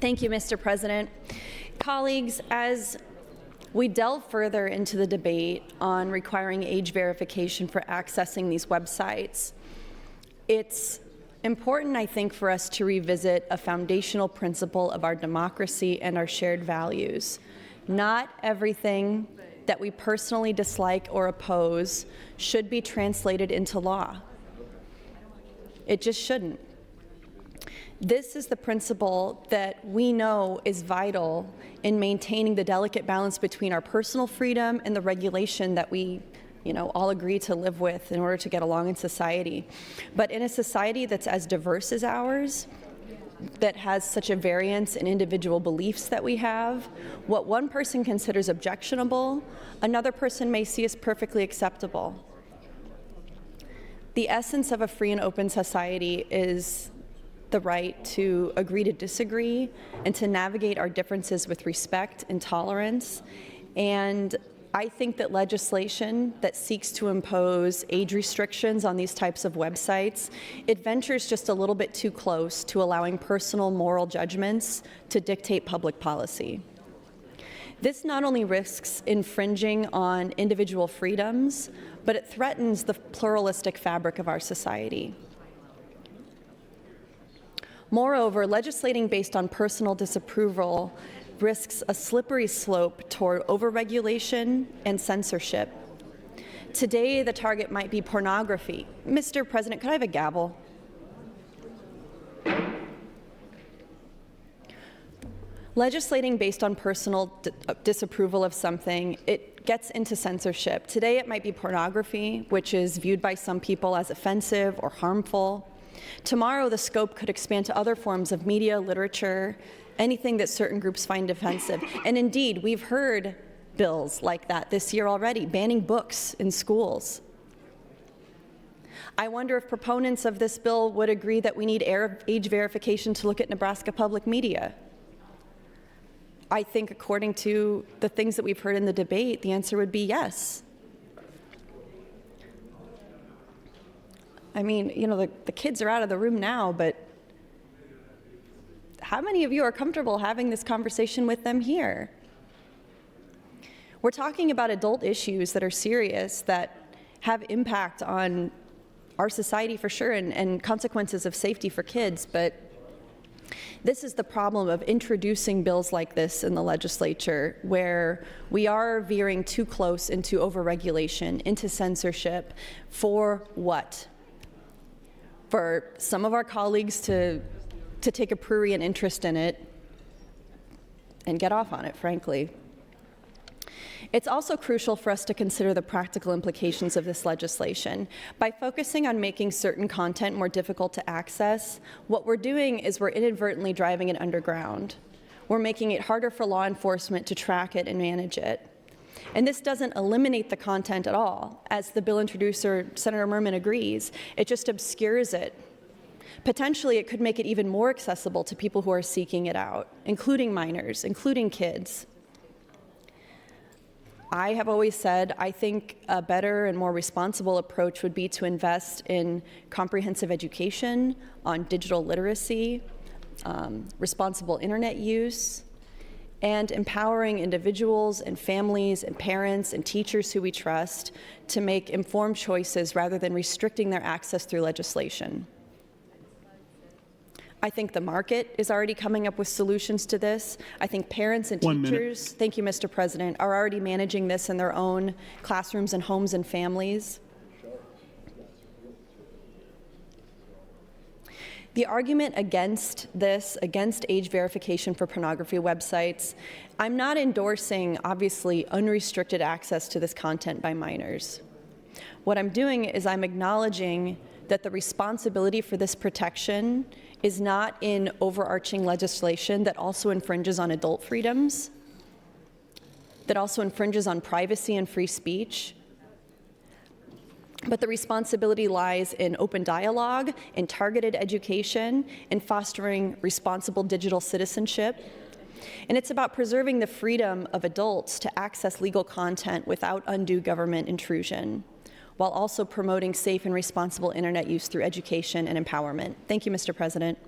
Thank you, Mr. President. Colleagues, as we delve further into the debate on requiring age verification for accessing these websites, it's important, I think, for us to revisit a foundational principle of our democracy and our shared values. Not everything that we personally dislike or oppose should be translated into law. It just shouldn't. This is the principle that we know is vital in maintaining the delicate balance between our personal freedom and the regulation that we, all agree to live with in order to get along in society. But in a society that's as diverse as ours, that has such a variance in individual beliefs that we have, what one person considers objectionable, another person may see as perfectly acceptable. The essence of a free and open society is the right to agree to disagree and to navigate our differences with respect and tolerance. And I think that legislation that seeks to impose age restrictions on these types of websites, it ventures just a little bit too close to allowing personal moral judgments to dictate public policy. This not only risks infringing on individual freedoms, but it threatens the pluralistic fabric of our society. Moreover, legislating based on personal disapproval risks a slippery slope toward overregulation and censorship. Today, the target might be pornography. Mr. President, could I have a gavel? Legislating based on personal disapproval of something, it gets into censorship. Today, it might be pornography, which is viewed by some people as offensive or harmful. Tomorrow, the scope could expand to other forms of media, literature, anything that certain groups find offensive. And indeed, we've heard bills like that this year already, banning books in schools. I wonder if proponents of this bill would agree that we need age verification to look at Nebraska public media. I think according to the things that we've heard in the debate, the answer would be yes. I mean, the kids are out of the room now, but how many of you are comfortable having this conversation with them here? We're talking about adult issues that are serious, that have impact on our society for sure, and consequences of safety for kids, but this is the problem of introducing bills like this in the legislature, where we are veering too close into overregulation, into censorship. For what? For some of our colleagues to take a prurient interest in it and get off on it, frankly. It's also crucial for us to consider the practical implications of this legislation. By focusing on making certain content more difficult to access, what we're doing is we're inadvertently driving it underground. We're making it harder for law enforcement to track it and manage it. And this doesn't eliminate the content at all. As the bill introducer, Senator Merman, agrees, it just obscures it. Potentially, it could make it even more accessible to people who are seeking it out, including minors, including kids. I have always said I think a better and more responsible approach would be to invest in comprehensive education on digital literacy, responsible internet use, and empowering individuals and families and parents and teachers who we trust to make informed choices rather than restricting their access through legislation. I think the market is already coming up with solutions to this. I think parents and teachers, thank you, Mr. President, are already managing this in their own classrooms and homes and families. The argument against this, against age verification for pornography websites, I'm not endorsing, obviously, unrestricted access to this content by minors. What I'm doing is I'm acknowledging that the responsibility for this protection is not in overarching legislation that also infringes on adult freedoms, that also infringes on privacy and free speech. But the responsibility lies in open dialogue, in targeted education, in fostering responsible digital citizenship. And it's about preserving the freedom of adults to access legal content without undue government intrusion, while also promoting safe and responsible internet use through education and empowerment. Thank you, Mr. President.